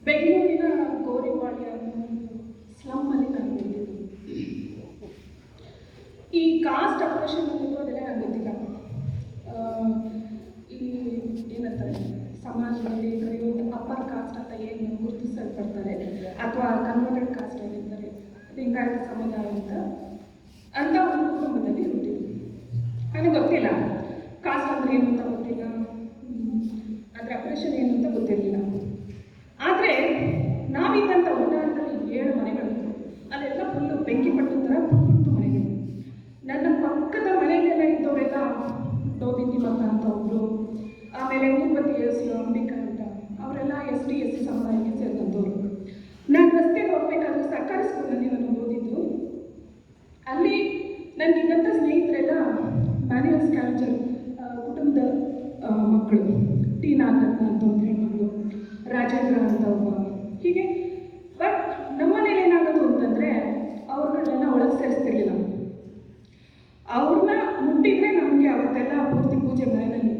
ಬೆಂಗಳೂರಿನ ಗೋರಿವಾಡಿಯ ಸ್ಲಮ್ಮಲ್ಲಿ ನಾನು ಇದ್ದೀನಿ. ಈ ಕಾಸ್ಟ್ ಆಪರೇಷನ್ ಅದೆಲ್ಲ ನನಗೆ ಗೊತ್ತಿಲ್ಲ. ಈ ಏನಂತಾರೆ ಸಮಾಜದಲ್ಲಿ ಕರೆಯುವುದು ಅಪ್ಪರ್ ಕಾಸ್ಟ್ ಅಂತ ಏನು ಗುರುತಿಸಲ್ಪಡ್ತಾರೆ, ಅಥವಾ ಕನ್ವರ್ಟೆಡ್ ಕಾಸ್ಟ್ ಏನಿರ್ತಾರೆ ಲಿಂಗಾಯತ ಸಮುದಾಯ ಅಂತ ಒಂದು ಕುಟುಂಬದಲ್ಲಿ ಹುಟ್ಟಿದ್ವಿ. ನನಗೆ ಗೊತ್ತಿಲ್ಲ ಕಾಸ್ಟ್ ಅಂದರೆ ಏನು ಅಂತ ಗೊತ್ತಿಲ್ಲ, ಅದರ ಆಪರೇಷನ್ ಏನು ಅಂತ ಗೊತ್ತಿರಲಿಲ್ಲ. ಆದರೆ ನಾವಿದ್ದಂಥ ಉದಾಹರಣೆಯಲ್ಲಿ 7 ಮನೆಗಳಿತ್ತು. ಅಲ್ಲೆಲ್ಲ ಫುಲ್ಲು ಬೆಂಕಿ ಪಟ್ಟು ಥರ ಪುಟ್ಟು ಮನೆಗಳು. ನನ್ನ ಪಕ್ಕದ ಮನೆಯಲ್ಲೆಲ್ಲ ಇದ್ದವರೆಲ್ಲ ಡೋಬಿತಿ ಮಕ್ಕ ಅಂತ ಒಬ್ಬರು, ಆಮೇಲೆ ಊರ್ವತಿ ಎಸ್ ಅಂಬಿಕಾ ಅಂತ, ಅವರೆಲ್ಲ ST SC ಸಮುದಾಯಕ್ಕೆ ಸೇರಿದಂಥವ್ರು. ನಾನು ರಸ್ತೆಯಲ್ಲಿ ಹೋಗ್ಬೇಕಾದ್ರೆ ಸರ್ಕಾರಿ ಸ್ಕೂಲಲ್ಲಿ ನಾನು ಓದಿದ್ದು. ಅಲ್ಲಿ ನನಗಿದ್ದಂಥ ಸ್ನೇಹಿತರೆಲ್ಲ ಮ್ಯಾನ್ಯುಯಲ್ ಸ್ಕ್ಯಾಲ್ಚರ್ ಕುಟುಂಬದ ಮಕ್ಕಳು. ಟಿ ನಾಗರತ್ನ ಅಂತ ಒಂದು ಹೆಣ್ಮಗಳು, ರಾಜೇಂದ್ರ ಅಂತ ಒಬ್ಬ, ಹೀಗೆ. ಬಟ್ ನಮ್ಮನೇಲಿ ಏನಾಗೋದು ಅಂತಂದರೆ ಅವ್ರನ್ನೆಲ್ಲ ಒಳಗೆ ಸೇರಿಸ್ತಿರ್ಲಿಲ್ಲ. ಅವ್ರನ್ನ ಮುಟ್ಟಿದ್ರೆ ನಮಗೆ ಅವತ್ತೆಲ್ಲ ಪೂರ್ತಿ ಪೂಜೆ ಮನೆಯಲ್ಲಿ.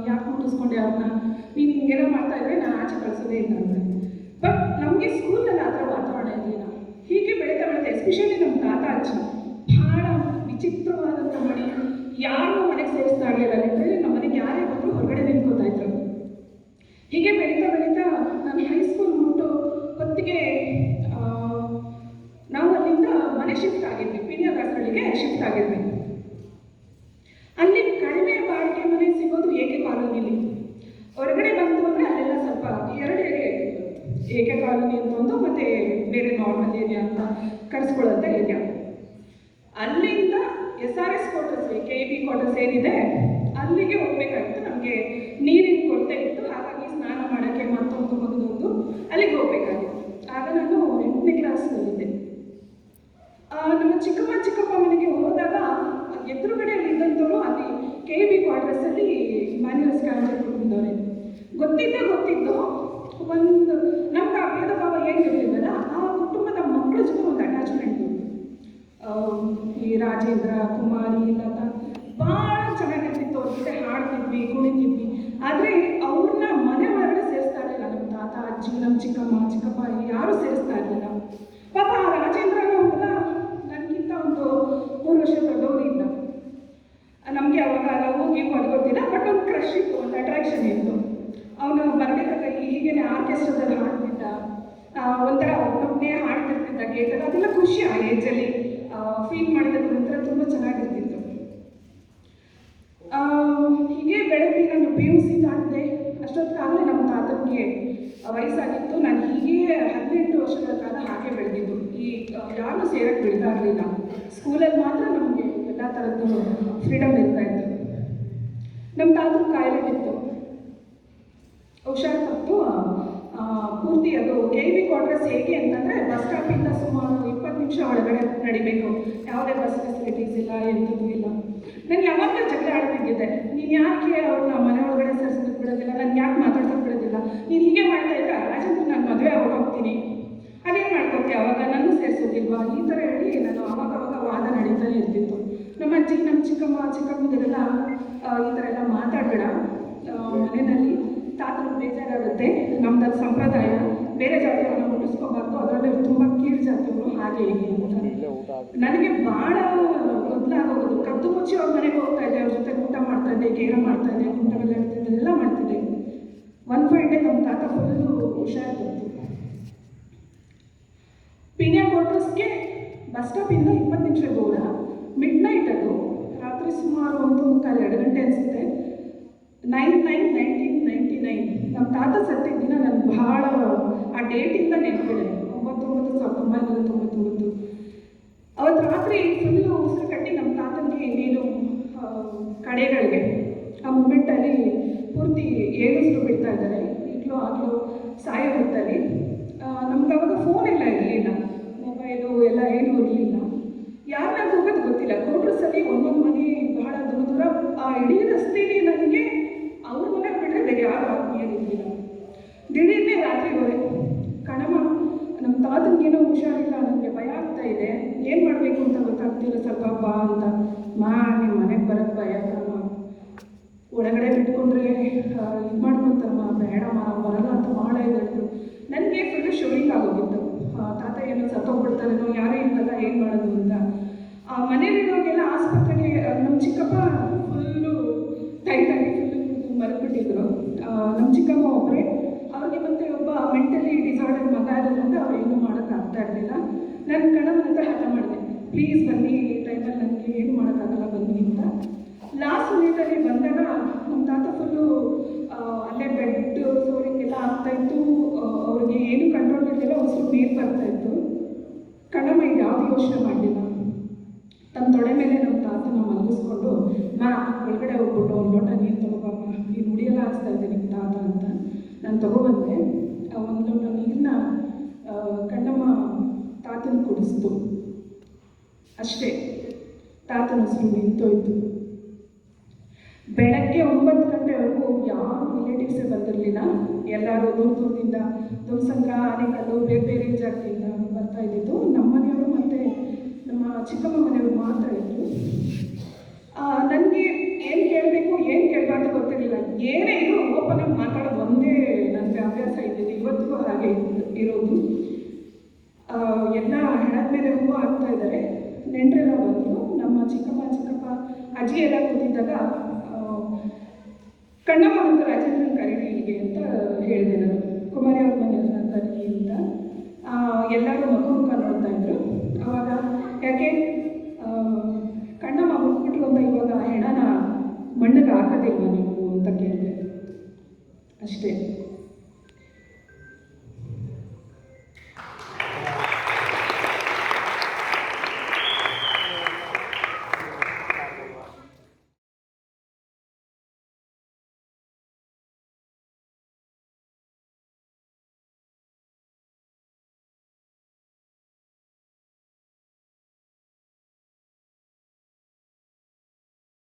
ಯಾಕೆ ಮುಟ್ಟಿಸ್ಕೊಂಡೆ ಅವ್ರನ್ನ, ನೀನು ಹಿಂಗೆಲ್ಲ ಮಾಡ್ತಾ ಇದ್ರೆ ನಾನು ಆಚೆ ಕಳಿಸೋದೇ ಇಲ್ಲ ಅಂದರೆ. ಬಟ್ ನಮಗೆ ಸ್ಕೂಲಲ್ಲಿ ಆ ಥರ ವಾತಾವರಣ ಇರಲಿಲ್ಲ. ಹೀಗೆ ಬೆಳೀತಾ ಎಸ್ಪೆಷಲಿ ನಮ್ಮ ತಾತ ಅಜ್ಜಿ ಭಾಳ ವಿಚಿತ್ರವಾದಂಥ ಮನೆ, ಯಾರನ್ನೂ ಮನೆಗೆ ಸೇರಿಸ್ತಾ ಇರಲಿಲ್ಲ. ಲಿಟ್ರಲಿ ನಮ್ಮ ಮನೆಗೆ ಯಾರೇ ಬಂದರೂ ಹೊರಗಡೆ ನಿಂತ್ಕೋತಾ ಇದ್ರು. ಹೀಗೆ ಬೆಳೀತಾ ನಾನು ಹೈಸ್ಕೂಲ್ ಮುಟ್ಟು ಹೊತ್ತಿಗೆ ನಾವು ಅಲ್ಲಿಂದ ಮನೆ ಶಿಫ್ಟ್ ಆಗಿದ್ವಿ, ಪಿನಿಯ ದಾಸರಳ್ಳಿಗೆ ಶಿಫ್ಟ್ ಆಗಿದ್ವಿ. ಅಲ್ಲಿ ಕಡಿಮೆ ಬಾಡಿಗೆ ಮನೆ ಸಿಗೋದು ಏಕೆ ಕಾಲೋನಿಲಿ. ಹೊರಗಡೆ ಬಂತು ಅಂದರೆ ಅಲ್ಲೆಲ್ಲ ಸ್ವಲ್ಪ 2 ಏರಿಯಾ ಇತ್ತು. ಏಕೆ ಕಾಲೋನಿ ಅಂತ ಒಂದು, ಮತ್ತು ಬೇರೆ ನಾರ್ಮಲ್ ಏರಿಯಾ ಅಂತ ಕರೆಸ್ಕೊಳ್ಳೋಂಥ ಏರಿಯಾ. ಅಲ್ಲಿಂದ SRS ಕ್ವಾರ್ಟರ್ಸ್, KB ಕ್ವಾರ್ಟರ್ಸ್ ಏನಿದೆ ಅಲ್ಲಿಗೆ ಹೋಗ್ಬೇಕಾಗಿತ್ತು. ನಮಗೆ ನೀರಿನ ಕೊರತೆ ಇತ್ತು, ಹಾಗಾಗಿ ಸ್ನಾನ ಮಾಡೋಕ್ಕೆ ಮತ್ತೊಂದು ಮಗದೊಂದು ಅಲ್ಲಿಗೆ ಹೋಗ್ಬೇಕಾಗಿತ್ತು. ಆಗ ನಾನು 8ನೇ ಕ್ಲಾಸ್ನಲ್ಲಿದ್ದೆ. ನಮ್ಮ ಚಿಕ್ಕಪ್ಪ ಮನೆಗೆ ಹೋದಾಗ ಎದುರುಗಡೆಯಲ್ಲಿ ಇದ್ದಂಥವ್ರು ಅಲ್ಲಿ KB ಕ್ವಾರ್ಟರ್ಸಲ್ಲಿ ಮ್ಯಾನ್ಯುಯಲ್ ಸ್ಕ್ಯಾಲ್ಚರ್ ಕುಟುಂಬದವರೇ. ಗೊತ್ತಿದ್ದು ಒಂದು ನಮ್ಗೆ ಆ ಭೇದ ಭಾವ ಏನು ಇರಲಿಲ್ಲಲ್ಲ, ಆ ಕುಟುಂಬದ ಮಕ್ಕಳ ಜೊತೆ ಒಂದು ಅಟ್ಯಾಚ್ಮೆಂಟು. ಈ ರಾಜೇಂದ್ರ, ಕುಮಾರಿ, ಲತಾ ಭಾಳ ಚೆನ್ನಾಗಿರ್ತಿತ್ತು. ಅವ್ರ ಜೊತೆ ಹಾಡ್ತಿದ್ವಿ, ಕುಣಿತಿದ್ವಿ. ಆದರೆ ಅವ್ರನ್ನ ಮನೆ ಒಳಗಡೆ ಸೇರಿಸ್ತಾ ಇರಲಿಲ್ಲ. ನಮ್ಮ ತಾತ ಅಜ್ಜಿ, ನಮ್ಮ ಚಿಕ್ಕಪ್ಪ ಯಾರೂ ಸೇರಿಸ್ತಾ ಇರಲಿಲ್ಲ. ಪಾಪ ಆ ರಾಜೇಂದ್ರನೂ ಕೂಡ ನನಗಿಂತ ಒಂದು 3 ವರ್ಷ ದೊಡ್ಡವರು ಇದ್ದ. ನಮಗೆ ಅವಾಗ ಲವ್ ಗೀವು ಅದು ಗೊತ್ತಿಲ್ಲ, ಬಟ್ ಒಂದು ಕ್ರಶ್ ಇತ್ತು, ಒಂದು ಅಟ್ರಾಕ್ಷನ್ ಇತ್ತು. ಅವನು ಬರಬೇಕಾದ್ರೆ ಹೀಗೇನೆ ಆರ್ಕೆಸ್ಟ್ರಾದಲ್ಲಿ ಹಾಡ್ತಿದ್ದ, ಒಂಥರ ಒಬ್ಬನೇ ಹಾಡ್ತಿರ್ತಿದ್ದ ಗೇಟಲ್ಲಿ. ಅದೆಲ್ಲ ಖುಷಿ ಆ ಏಜಲ್ಲಿ ಫೀಲ್ ಮಾಡಿದ್ರೆ ಒಂಥರ ತುಂಬ ಚೆನ್ನಾಗಿರ್ತಿತ್ತು. ಹೀಗೆ ಬೆಳಗ್ಗೆ ನಾನು PUC ದಾಟಿದೆ. ಅಷ್ಟೊತ್ತಿಗಾಗಲೇ ನಮ್ಮ ತಾತನಿಗೆ ವಯಸ್ಸಾಗಿತ್ತು. ನಾನು ಹೀಗೆ 18 ವರ್ಷಗಳ ಕಾಲ ಹಾಗೆ ಬೆಳೆದಿದ್ದು. ಈ ಯಾರೂ ಸೇರಕ್ಕೆ ಬಿಡ್ತಾ ಇರಲಿಲ್ಲ. ಸ್ಕೂಲಲ್ಲಿ ಮಾತ್ರ ನಮಗೆ ಎಲ್ಲ ಥರದ್ದು ಫ್ರೀಡಮ್ ಇರ್ತಾ ಇತ್ತು. ನಮ್ಮ ತಾತನ ಕಾಯಿಲೆ ಬಿತ್ತು, ಹುಷಾರು ತಪ್ಪು. ಪೂರ್ತಿ ಅದು KB ಕ್ವಾರ್ಟರ್ಸ್ ಹೇಗೆ ಅಂತಂದರೆ ಬಸ್ ಸ್ಟಾಪಿಂದ ಸುಮಾರು 20 ನಿಮಿಷ ಒಳಗಡೆ ನಡಿಬೇಕು. ಯಾವುದೇ ಬಸ್ ಫೆಸಿಲಿಟೀಸ್ ಇಲ್ಲ, ಎಂಥದ್ದು ಇಲ್ಲ. ನಾನು ಯಾವಾಗಲೂ ಜಗಳ ಆಡ್ತಿದ್ದೆ, ನೀನು ಯಾಕೆ ಅವ್ರನ್ನ ಮನೆ ಒಳಗಡೆ ಸೇರಿಸೋದಕ್ಕೆ ಬಿಡೋದಿಲ್ಲ, ನಾನು ಯಾಕೆ ಮಾತಾಡ್ಸೋಕ್ಕೆ ಬಿಡೋದಿಲ್ಲ, ನೀನು ಹೀಗೆ ಮಾಡ್ತಾ ಇದ್ರೆ ರಾಜೇಂದ್ರ ನಾನು ಮದುವೆ ಹೊರಟೋಗ್ತೀನಿ, ಅದೇನು ಮಾಡ್ಕೊತೀಯ, ಅವಾಗ ನಾನು ಸೇರಿಸೋದಿಲ್ವಾ, ಈ ಥರ ಹೇಳಿ ನಾನು ಅವಾಗ ವಾದ ನಡೀತಾನೆ ಇರ್ತಿತ್ತು. ನಮ್ಮ ಅಜ್ಜಿ, ನಮ್ಮ ಚಿಕ್ಕಮ್ಮಗೆಲ್ಲ ಈ ಥರ ಎಲ್ಲ ಮಾತಾಡಬೇಡ ಮನೆಯಲ್ಲಿ, ತಾತನಿಗೆ ಬೇಜಾರಾಗುತ್ತೆ, ನಮ್ದು ಸಂಪ್ರದಾಯ, ಬೇರೆ ಜಾತಿಯವ್ರನ್ನ ಮುಟ್ಟಿಸ್ಕೋಬಾರ್ದು, ಅದರಲ್ಲಿ ತುಂಬ ಕೀಳು ಜಾತಿಯವರು, ಹಾಗೆ ಹೀಗೆ ಅಂತ. ನನಗೆ ಭಾಳ ಗೊತ್ತಾಗೋದು. ಕದ್ದು ಮುಚ್ಚಿ ಅವ್ರ ಮನೆಗೆ ಹೋಗ್ತಾ ಇದ್ದೆ, ಅವ್ರ ಜೊತೆ ಊಟ ಮಾಡ್ತಾ ಇದ್ದೆ, ಗೇರ ಮಾಡ್ತಾ ಇದ್ದೆ, ಊಟವೆಲ್ಲ ಇಡ್ತಿದ್ದೆ, ಎಲ್ಲ ಮಾಡ್ತಿದ್ದೆ. ಒಂದು ಫೈಡೆ ನಮ್ಮ ತಾತ ಫುಲ್ಲು ಹುಷಾರು ಬಂತು. ಪಿನಿಯ ಕ್ವಾರ್ಟರ್ಸ್ಗೆ ಬಸ್ ಸ್ಟಾಪಿಂದ 20 ನಿಮಿಷ ದೂರ. ಮಿಡ್ ನೈಟ್ ಅದು, ರಾತ್ರಿ ಸುಮಾರು 1:45-2 ಗಂಟೆ ಅನಿಸುತ್ತೆ. 9/9/1999 ನಮ್ಮ ತಾತ ಸತ್ತಿದ್ದ ದಿನ ನನಗೆ ಭಾಳ ಆ ಡೇಟಿಂದ ನೆನಪಿದೆ. 9/9/1999. ಅವತ್ತು ರಾತ್ರಿ ಫುಲ್ಲು ಉಸಿರು ಕಟ್ಟಿ ನಮ್ಮ ತಾತನಿಗೆ ಇನ್ನೇನು ಕಡೆಗಳಿಗೆ ಆ ಮೂಮೆಂಟಲ್ಲಿ ಪೂರ್ತಿ ಏನುಸಿರು ಬಿಡ್ತಾ ಇದ್ದಾರೆ. ಈಗಲೂ ಆಗಲೂ ಸಾಯೋ ಹೊತ್ತಲ್ಲಿ ನಮ್ಗೆ ಅವಾಗ ಫೋನ್ ಎಲ್ಲ ಇರಲಿಲ್ಲ, ಮೊಬೈಲು ಎಲ್ಲ ಏನೂ ಇರಲಿಲ್ಲ. ಯಾರನ್ನ ಹೋಗೋದು ಗೊತ್ತಿಲ್ಲ. ಕ್ವಾರ್ಟರ್ಸಲ್ಲಿ ಒಂದೊಂದು ಮನೆ ಬಹಳ ದೂರ. ಆ ಇಡೀ ರಸ್ತೆಯಲ್ಲಿ ನನಗೆ ಅವ್ರ ಮನೆ ಬಿಟ್ಟರೆ ಬೇರೆ ಯಾರು ಆತ್ಮೀಯರಿರಲಿಲ್ಲ. ದಿಢೀರ್ನೇ ರಾತ್ರಿ ಕಣಮ್ಮ ನಮ್ಮ ತಾತನಿಗೇನೋ ಹುಷಾರಿಲ್ಲ, ನನಗೆ ಭಯ ಆಗ್ತಾ ಇದೆ, ಏನು ಮಾಡಬೇಕು ಅಂತ ಗೊತ್ತಾಗ್ತಿಲ್ಲ, ಸ್ವಲ್ಪ ಬಾ ಅಂತ. ನಿಮ್ಮ ಮನೆಗೆ ಬರೋಕ್ಕೆ ಭಯ ಕಣಮ್ಮ, ಒಳಗಡೆ ಬಿಟ್ಕೊಂಡ್ರೆ ಇದು ಮಾಡ್ಕೊತಾರಮ್ಮ, ಬೇಡಮ್ಮ ಬರಲ್ಲ ಅಂತ ಭಾಳ ಹೇಳಿದ್ರು. ನನಗೆ ಏನೋ ಸತ್ತೋಗ್ಬಿಡ್ತಾರೇನೋ, ಯಾರೇ ಇಲ್ವಲ್ಲ, ಏನು ಮಾಡೋದು ಅಂತ ಮನೇಲಿರೋರಿಗೆಲ್ಲ ಆಸ್ಪತ್ರೆಗೆ ನಮ್ಮ ಚಿಕ್ಕಪ್ಪ ಫುಲ್ಲು ಟೈಟಾಗಿ ಫುಲ್ಲು ಮರೆಬಿಟ್ಟಿದ್ರು. ನಮ್ಮ ಚಿಕ್ಕಮ್ಮ ಒಬ್ಬರೇ, ಅವ್ರಿಗೆ ಮತ್ತೆ ಒಬ್ಬ ಮೆಂಟಲಿ ಡಿಸಾರ್ಡರ್ ಮಗ ಇರೋದ್ರಿಂದ ಅವ್ರು ಏನೂ ಮಾಡೋಕ್ಕಾಗ್ತಾ ಇರಲಿಲ್ಲ. ನಾನು ಕಣಮ್ಮನ ಹತ್ರ ಹಠ ಮಾಡಿದೆ, ಪ್ಲೀಸ್ ಬನ್ನಿ, ಈ ಟೈಮಲ್ಲಿ ನನಗೆ ಏನು ಮಾಡೋಕ್ಕಾಗಲ್ಲ ಬನ್ನಿ ಅಂತ. ಲಾಸ್ಟ್ ಮಿನಿಟಲ್ಲಿ ಬಂದಾಗ ನಮ್ಮ ತಾತ ಫುಲ್ಲು ಅಲ್ಲೇ ಬೆಡ್ ಸೋರಿಂಗೆಲ್ಲ ಆಗ್ತಾಯಿತ್ತು. ಅವ್ರಿಗೆ ಏನು ಕಂಟ್ರೋಲ್ ಇರಲಿಲ್ಲ, ಉಸಿರು ನೀರು ಬರ್ತಾಯಿತ್ತು. ಕಣಮ್ಮ ಇದು ಯಾವುದು ಯೋಚನೆ ಮಾಡಲಿಲ್ಲ, ತಮ್ಮ ತೊಡೆ ಮೇಲೆ ನಮ್ಮ ತಾತನ ಮಲಗಿಸ್ಕೊಂಡು, ಒಳಗಡೆ ಹೋಗ್ಬಿಟ್ಟು ಒಂದು ಲೋಟ ನೀರು ತೊಗೊಬಮ್ಮ, ಈ ನುಡಿಯೆಲ್ಲ ಹಾಕ್ಸ್ತಾ ಇದ್ದೀನಿ ತಾತ ಅಂತ ನಾನು ತೊಗೊಬಂದೆ. ಒಂದು ಲೋಟ ನೀರನ್ನ ಕಣ್ಣಮ್ಮ ತಾತನ ಕುಡಿಸ್ತು. ಅಷ್ಟೇ, ತಾತನ ಉಸಿರು ನಿಂತೋಯ್ತು. ಬೆಳಗ್ಗೆ 9 ಗಂಟೆವರೆಗೂ ಯಾರು ರಿಲೇಟಿವ್ಸೇ ಬಂದಿರಲಿಲ್ಲ. ಎಲ್ಲರೂ ದೂರದಿಂದ ದುರ್ಸಂದ್ರ, ಆನೆಕಲ್ಲು, ಬೇರೆ ಬೇರೆ ಜಾಗದಿಂದ ಬರ್ತಾ ಇದ್ದಿದ್ದು. ನಮ್ಮ ಮನೆಯವರು ಮತ್ತು ನಮ್ಮ ಚಿಕ್ಕಮ್ಮ ಮನೆಯವರು ಮಾತ್ರ ಇದ್ದರು. ನನಗೆ ಏನು ಕೇಳಬೇಕು ಏನು ಕೇಳಬಾರ್ದು ಗೊತ್ತಿರಲಿಲ್ಲ. ಏನೇ ಇದು ಓಪನ್ ಆಗಿ ಮಾತಾಡೋದು ಒಂದೇ ನನಗೆ ಅಭ್ಯಾಸ ಇದ್ದಿದ್ದು, ಇವತ್ತಿಗೂ ಹಾಗೆ ಇರೋದು. ಎಲ್ಲ ಹೆಣದ ಮೇಲೆ ಹೂವು ಹಾಕ್ತಾ ಇದ್ದಾರೆ. ನೆಂಟರೆಲ್ಲ ಬಂದರು. ನಮ್ಮ ಚಿಕ್ಕಪ್ಪ ಅಜ್ಜಿ ಎಲ್ಲ ಕೂತಿದ್ದಾಗ ಕಣ್ಣಮ್ಮ ಮತ್ತು ರಾಜೇಂದ್ರನ ಕರೀರಿ ಇಲ್ಲಿಗೆ ಅಂತ ಹೇಳಿದೆ ನಾನು. ಕುಮಾರಿ ಅವ್ರ ಮನೆಯವ್ರನ್ನ ಕರೀರಿ ಅಂತ. ಎಲ್ಲರೂ ಮುಖ ನೋಡ್ತಾ ಇದ್ರು. ಆವಾಗ ಯಾಕೆ ಕಣ್ಣಮ್ಮ ಹುಟ್ಬಿಟ್ರು ಅಂತ ಇವಾಗ ಹೆಣನ ಮಣ್ಣಿಗೆ ಹಾಕೋದಿಲ್ವ ನೀವು ಅಂತ ಕೇಳಿದೆ. ಅಷ್ಟೇ.